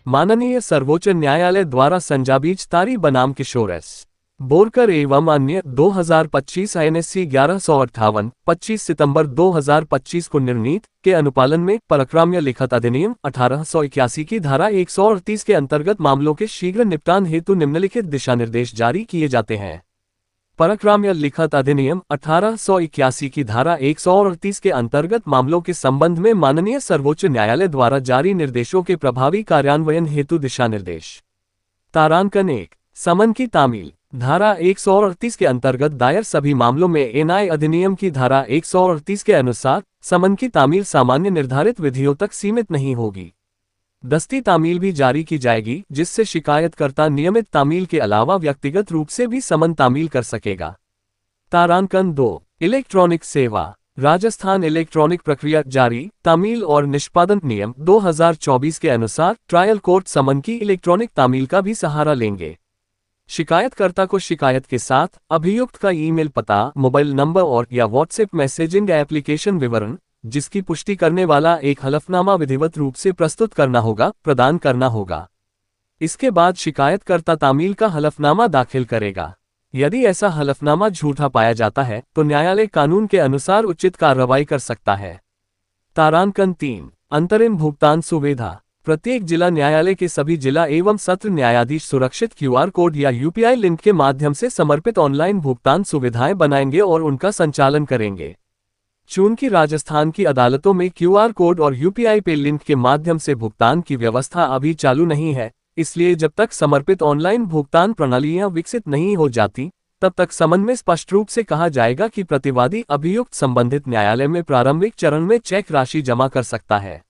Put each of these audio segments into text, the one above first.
माननीय सर्वोच्च न्यायालय द्वारा संजाबीज तारी बनाम किशोर एस. बोरकर एवं अन्य 2025 INSC 1158 25 सितंबर 2025 को निर्णीत के अनुपालन में परक्राम्य लिखित अधिनियम 1881 की धारा 138 के अंतर्गत मामलों के शीघ्र निपटान हेतु निम्नलिखित दिशानिर्देश जारी किए जाते हैं। परक्राम्य लिखित अधिनियम 1881 की धारा 138 के अंतर्गत मामलों के संबंध में माननीय सर्वोच्च न्यायालय द्वारा जारी निर्देशों के प्रभावी कार्यान्वयन हेतु दिशानिर्देश। तारांकन 1 समन की तामील। धारा 138 के अंतर्गत दायर सभी मामलों में एनआई अधिनियम की धारा 138 के अनुसार समन की तामील सामान्य निर्धारित विधियों तक सीमित नहीं होगी। दस्ती तामील भी जारी की जाएगी, जिससे शिकायतकर्ता नियमित तामील के अलावा व्यक्तिगत रूप से भी समन तामील कर सकेगा। तारांकन 2 इलेक्ट्रॉनिक सेवा। राजस्थान इलेक्ट्रॉनिक प्रक्रिया जारी, तामील और निष्पादन नियम 2024 के अनुसार ट्रायल कोर्ट समन की इलेक्ट्रॉनिक तामील का भी सहारा लेंगे। शिकायतकर्ता को शिकायत के साथ अभियुक्त का ईमेल पता, मोबाइल नंबर और या व्हाट्सएप मैसेजिंग एप्लीकेशन विवरण, जिसकी पुष्टि करने वाला एक हलफनामा विधिवत रूप से प्रस्तुत करना होगा, प्रदान करना होगा। इसके बाद शिकायतकर्ता तामील का हलफनामा दाखिल करेगा। यदि ऐसा हलफनामा झूठा पाया जाता है तो न्यायालय कानून के अनुसार उचित कार्रवाई कर सकता है। तारांकन 3 अंतरिम भुगतान सुविधा। प्रत्येक जिला न्यायालय के सभी जिला एवं सत्र न्यायाधीश सुरक्षित QR कोड या UPI लिंक के माध्यम से समर्पित ऑनलाइन भुगतान सुविधाएं बनाएंगे और उनका संचालन करेंगे। चूंकि राजस्थान की अदालतों में QR कोड और UPI पे लिंक के माध्यम से भुगतान की व्यवस्था अभी चालू नहीं है, इसलिए जब तक समर्पित ऑनलाइन भुगतान प्रणालियां विकसित नहीं हो जाती, तब तक समन में स्पष्ट रूप से कहा जाएगा कि प्रतिवादी अभियुक्त संबंधित न्यायालय में प्रारंभिक चरण में चेक राशि जमा कर सकता है।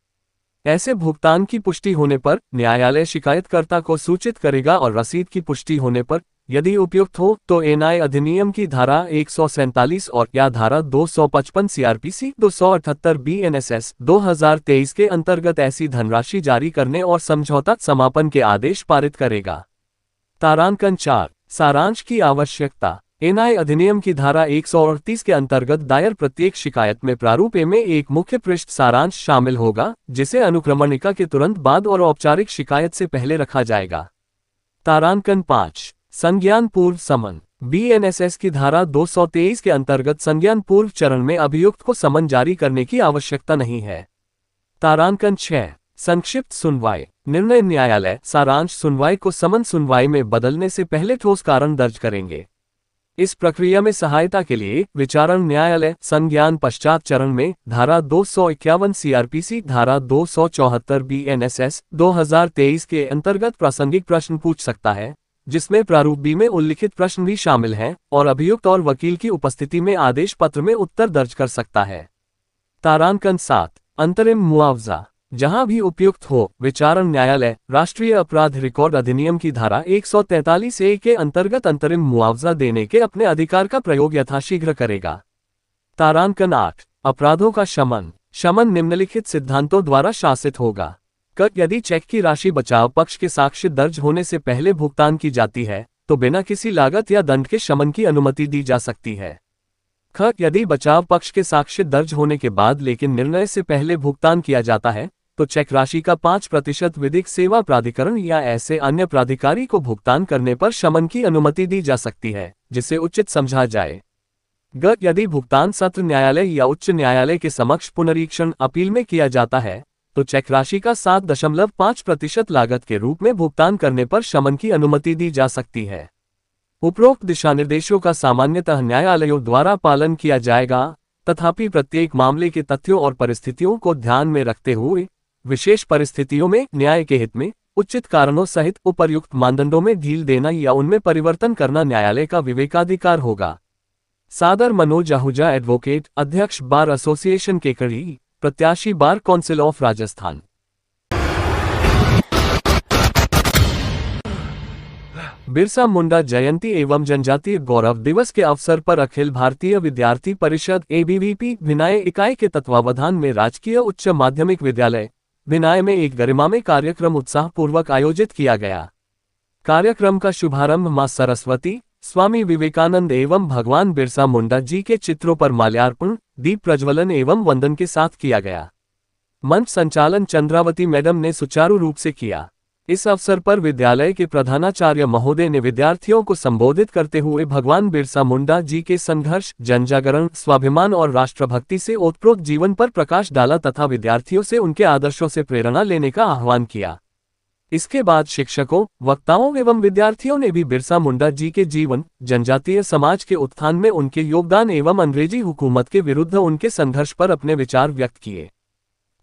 ऐसे भुगतान की पुष्टि होने पर न्यायालय शिकायतकर्ता को सूचित करेगा और रसीद की पुष्टि होने पर, यदि उपयुक्त हो, तो एनआई अधिनियम की धारा 147 और या धारा 255 CRPC 278 BNSS 2023 के अंतर्गत ऐसी धनराशि जारी करने और समझौता समापन के आदेश पारित करेगा। तारांकन 4 सारांश की आवश्यकता। एनआई अधिनियम की धारा 138 के अंतर्गत दायर प्रत्येक शिकायत में प्रारूप ए में एक मुख्य पृष्ठ सारांश शामिल होगा, जिसे अनुक्रमणिका के तुरंत बाद और औपचारिक शिकायत से पहले रखा जाएगा। तारांकन 5 संज्ञान पूर्व समन। BNSS की धारा 223 के अंतर्गत संज्ञान पूर्व चरण में अभियुक्त को समन जारी करने की आवश्यकता नहीं है। तारांकन 6 संक्षिप्त सुनवाई। निर्णय न्यायालय सारांश सुनवाई को समन सुनवाई में बदलने से पहले ठोस कारण दर्ज करेंगे। इस प्रक्रिया में सहायता के लिए विचारण न्यायालय संज्ञान पश्चात चरण में धारा 251 CRPC धारा 274 BNSS 2023 के अंतर्गत प्रासंगिक प्रश्न पूछ सकता है, जिसमें प्रारूप बी में उल्लिखित प्रश्न भी शामिल हैं, और अभियुक्त और वकील की उपस्थिति में आदेश पत्र में उत्तर दर्ज कर सकता है। तारांकन 7 अंतरिम मुआवजा। जहां भी उपयुक्त हो, विचारण न्यायालय राष्ट्रीय अपराध रिकॉर्ड अधिनियम की धारा 143A के अंतर्गत अंतरिम मुआवजा देने के अपने अधिकार का प्रयोग यथाशीघ्र करेगा। तारांकन 8 अपराधों का शमन। शमन निम्नलिखित सिद्धांतों द्वारा शासित होगा। क यदि चेक की राशि बचाव पक्ष के साक्ष्य दर्ज होने से पहले भुगतान की जाती है, तो बिना किसी लागत या दंड के शमन की अनुमति दी जा सकती है। ख यदि बचाव पक्ष के साक्ष्य दर्ज होने के बाद लेकिन निर्णय से पहले भुगतान किया जाता है, तो चेक राशि का 5% विधिक सेवा प्राधिकरण या ऐसे अन्य प्राधिकारी को भुगतान करने पर शमन की अनुमति दी जा सकती है, जिसे उचित समझा जाए। ग यदि भुगतान सत्र न्यायालय या उच्च न्यायालय के समक्ष पुनरीक्षण अपील में किया जाता है, तो चेक राशि का 7.5% लागत के रूप में भुगतान करने पर शमन की अनुमति दी जा सकती है। उपरोक्त दिशानिर्देशों का सामान्यतः न्यायालयों द्वारा पालन किया जाएगा, तथापि प्रत्येक मामले के तथ्यों और परिस्थितियों को ध्यान में रखते हुए विशेष परिस्थितियों में न्याय के हित में उचित कारणों सहित उपर्युक्त मानदंडों में ढील देना या उनमें परिवर्तन करना न्यायालय का विवेकाधिकार होगा। सादर मनोज आहूजा, एडवोकेट, अध्यक्ष बार एसोसिएशन केकड़ी, प्रत्याशी bar council of Rajasthan. Birsa Munda जयंती एवं जनजातीय गौरव दिवस के अवसर पर अखिल भारतीय विद्यार्थी परिषद ABVP भिनाय इकाई के तत्वावधान में राजकीय उच्च माध्यमिक विद्यालय भिनाय में एक गरिमामय कार्यक्रम उत्साहपूर्वक आयोजित किया गया। कार्यक्रम का शुभारंभ मां सरस्वती, स्वामी विवेकानंद एवं भगवान बिरसा मुंडा जी के चित्रों पर माल्यार्पण, दीप प्रज्वलन एवं वंदन के साथ किया गया। मंच संचालन चंद्रावती मैडम ने सुचारू रूप से किया। इस अवसर पर विद्यालय के प्रधानाचार्य महोदय ने विद्यार्थियों को संबोधित करते हुए भगवान बिरसा मुंडा जी के संघर्ष, जनजागरण, स्वाभिमान और राष्ट्रभक्ति से ओतप्रोत जीवन पर प्रकाश डाला तथा विद्यार्थियों से उनके आदर्शों से प्रेरणा लेने का आह्वान किया। इसके बाद शिक्षकों, वक्ताओं एवं विद्यार्थियों ने भी बिरसा मुंडा जी के जीवन, जनजातीय समाज के उत्थान में उनके योगदान एवं अंग्रेजी हुकूमत के विरुद्ध उनके संघर्ष पर अपने विचार व्यक्त किए।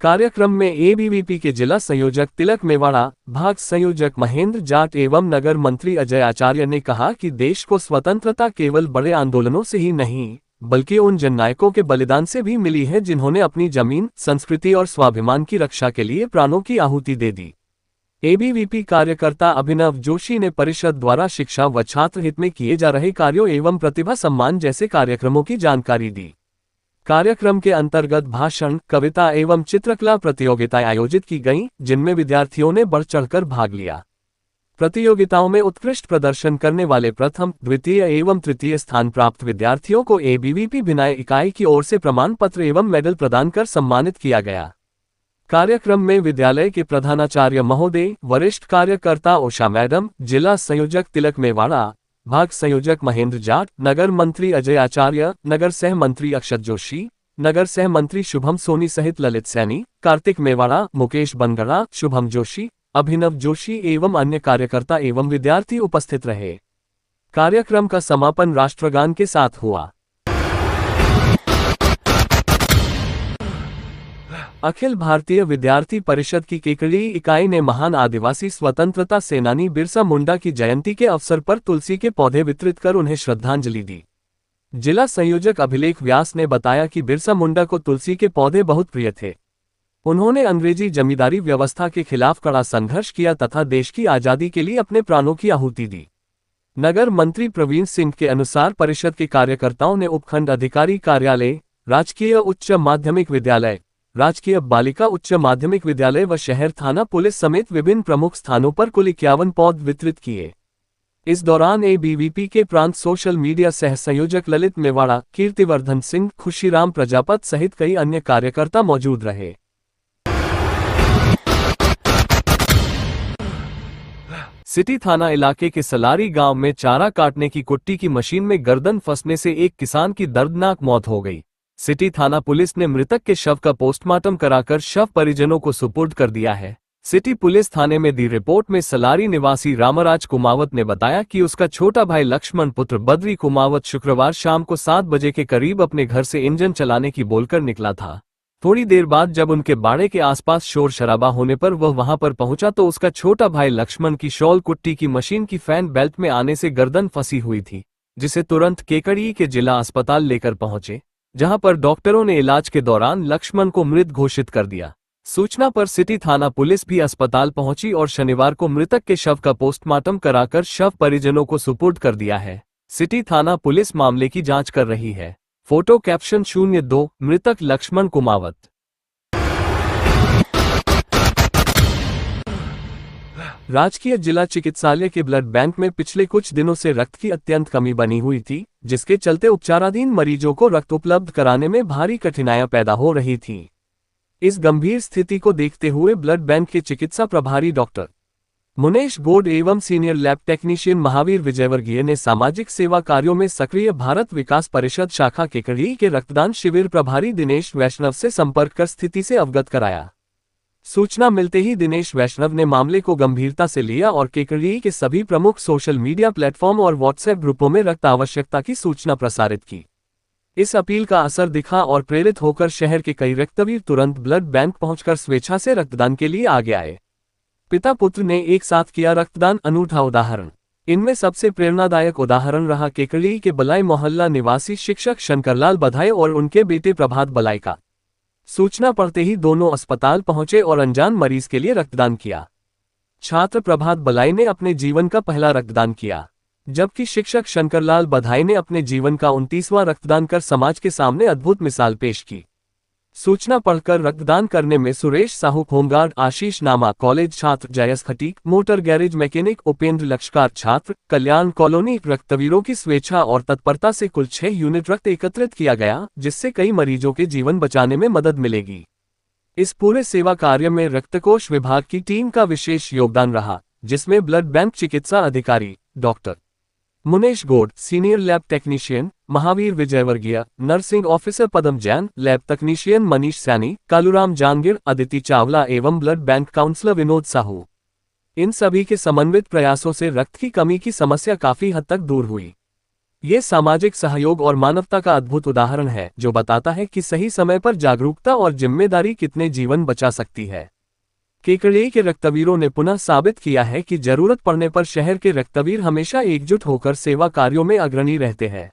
कार्यक्रम में एबीवीपी के जिला संयोजक तिलक मेवाड़ा, भाग संयोजक महेंद्र जाट एवं नगर मंत्री अजय आचार्य ने कहा कि देश को स्वतंत्रता केवल बड़े आंदोलनों से ही नहीं, बल्कि उन जननायकों के बलिदान से भी मिली है जिन्होंने अपनी जमीन, संस्कृति और स्वाभिमान की रक्षा के लिए प्राणों की आहुति दे दी। एबीवीपी कार्यकर्ता अभिनव जोशी ने परिषद द्वारा शिक्षा व छात्र हित में किए जा रहे कार्यों एवं प्रतिभा सम्मान जैसे कार्यक्रमों की जानकारी दी। कार्यक्रम के अंतर्गत भाषण, कविता एवं चित्रकला प्रतियोगिताएं आयोजित की गईं, जिनमें विद्यार्थियों ने बढ़ चढ़कर भाग लिया। प्रतियोगिताओं में उत्कृष्ट प्रदर्शन करने वाले प्रथम, द्वितीय एवं तृतीय स्थान प्राप्त विद्यार्थियों को एबीवीपी भिनाय इकाई की ओर से प्रमाण पत्र एवं मेडल प्रदान कर सम्मानित किया गया। कार्यक्रम में विद्यालय के प्रधानाचार्य महोदय, वरिष्ठ कार्यकर्ता उषा मैडम, जिला संयोजक तिलक मेवाड़ा, भाग संयोजक महेंद्र जाट, नगर मंत्री अजय आचार्य, नगर सह मंत्री अक्षत जोशी, नगर सह मंत्री शुभम सोनी सहित ललित सैनी, कार्तिक मेवाड़ा, मुकेश बनगड़ा, शुभम जोशी, अभिनव जोशी एवं अन्य कार्यकर्ता एवं विद्यार्थी उपस्थित रहे। कार्यक्रम का समापन राष्ट्रगान के साथ हुआ। अखिल भारतीय विद्यार्थी परिषद की केकड़ी इकाई ने महान आदिवासी स्वतंत्रता सेनानी बिरसा मुंडा की जयंती के अवसर पर तुलसी के पौधे वितरित कर उन्हें श्रद्धांजलि दी। जिला संयोजक अभिलेख व्यास ने बताया कि बिरसा मुंडा को तुलसी के पौधे बहुत प्रिय थे। उन्होंने अंग्रेजी जमींदारी व्यवस्था के खिलाफ कड़ा संघर्ष किया तथा देश की आजादी के लिए अपने प्राणों की आहुति दी। नगर मंत्री प्रवीण सिंह के अनुसार परिषद के कार्यकर्ताओं ने उपखंड अधिकारी कार्यालय, राजकीय उच्च माध्यमिक विद्यालय, राजकीय बालिका उच्च माध्यमिक विद्यालय व शहर थाना पुलिस समेत विभिन्न प्रमुख स्थानों पर कुल 51 पौध वितरित किए। इस दौरान एबीवीपी के प्रांत सोशल मीडिया सह संयोजक ललित मेवाड़ा, कीर्तिवर्धन सिंह, खुशीराम प्रजापत सहित कई अन्य कार्यकर्ता मौजूद रहे। सिटी थाना इलाके के सलारी गांव में चारा काटने की कुट्टी की मशीन में गर्दन फंसने से एक किसान की दर्दनाक मौत हो गई। सिटी थाना पुलिस ने मृतक के शव का पोस्टमार्टम कराकर शव परिजनों को सुपुर्द कर दिया है। सिटी पुलिस थाने में दी रिपोर्ट में सलारी निवासी रामराज कुमावत ने बताया कि उसका छोटा भाई लक्ष्मण पुत्र बद्री कुमावत शुक्रवार शाम को 7 बजे के करीब अपने घर से इंजन चलाने की बोलकर निकला था। थोड़ी देर बाद जब उनके बाड़े के आसपास शोर शराबा होने पर वह वहां पर पहुंचा तो उसका छोटा भाई लक्ष्मण की शॉल कुट्टी की मशीन की फैन बेल्ट में आने से गर्दन फंसी हुई थी, जिसे तुरंत केकड़ी के जिला अस्पताल लेकर पहुंचे, जहां पर डॉक्टरों ने इलाज के दौरान लक्ष्मण को मृत घोषित कर दिया। सूचना पर सिटी थाना पुलिस भी अस्पताल पहुंची और शनिवार को मृतक के शव का पोस्टमार्टम कराकर शव परिजनों को सुपुर्द कर दिया है। सिटी थाना पुलिस मामले की जांच कर रही है। फोटो कैप्शन 02 मृतक लक्ष्मण कुमावत। राजकीय जिला चिकित्सालय के ब्लड बैंक में पिछले कुछ दिनों से रक्त की अत्यंत कमी बनी हुई थी, जिसके चलते उपचाराधीन मरीजों को रक्त उपलब्ध कराने में भारी कठिनाइयां पैदा हो रही थीं। इस गंभीर स्थिति को देखते हुए ब्लड बैंक के चिकित्सा प्रभारी डॉक्टर मुनेश बोर्ड एवं senior lab technician Mahavir Vijayvargiya ने सामाजिक सेवा कार्यों में सक्रिय भारत विकास परिषद शाखा केकड़ी के रक्तदान शिविर प्रभारी दिनेश वैष्णव से संपर्क कर स्थिति से अवगत कराया। सूचना मिलते ही दिनेश वैष्णव ने मामले को गंभीरता से लिया और केकड़ी के सभी प्रमुख सोशल मीडिया प्लेटफॉर्म और व्हाट्सएप ग्रुपों में रक्त आवश्यकता की सूचना प्रसारित की। इस अपील का असर दिखा और प्रेरित होकर शहर के कई रक्तवीर तुरंत ब्लड बैंक पहुंचकर स्वेच्छा से रक्तदान के लिए आगे आए। पिता पुत्र ने एक साथ किया रक्तदान, अनूठा उदाहरण। इनमें सबसे प्रेरणादायक उदाहरण रहा केकड़ी के बलाई मोहल्ला निवासी शिक्षक शंकरलाल बधाई और उनके बेटे प्रभात बलाई का। सूचना पड़ते ही दोनों अस्पताल पहुंचे और अनजान मरीज के लिए रक्तदान किया। छात्र प्रभात बलाई ने अपने जीवन का पहला रक्तदान किया, जबकि शिक्षक शंकरलाल बधाई ने अपने जीवन का 29वां रक्तदान कर समाज के सामने अद्भुत मिसाल पेश की। सूचना पढ़कर रक्तदान करने में सुरेश साहू, होमगार्ड आशीष नामा, कॉलेज छात्र Jayas Khatik, motor garage mechanic Upendra Lakshkar, छात्र कल्याण कॉलोनी रक्तवीरों की स्वेच्छा और तत्परता से कुल 6 यूनिट रक्त एकत्रित किया गया, जिससे कई मरीजों के जीवन बचाने में मदद मिलेगी। इस पूरे सेवा कार्य में रक्तकोष विभाग की टीम का विशेष योगदान रहा, जिसमें ब्लड बैंक चिकित्सा अधिकारी doctor Munesh Gaur, senior lab technician Mahavir Vijayvargiya, nursing officer Padam Jain, lab तकनीशियन मनीष सैनी, कालूराम जांगीर, अदिति चावला एवं blood bank counsellor Vinod Sahu. इन सभी के समन्वित प्रयासों से रक्त की कमी की समस्या काफी हद तक दूर हुई। ये सामाजिक सहयोग और मानवता का अद्भुत उदाहरण है, जो बताता है कि सही समय पर जागरूकता और जिम्मेदारी कितने जीवन बचा सकती है। केकड़िया के रक्तवीरों ने पुनः साबित किया है कि जरूरत पड़ने पर शहर के रक्तवीर हमेशा एकजुट होकर सेवा कार्यों में अग्रणी रहते हैं।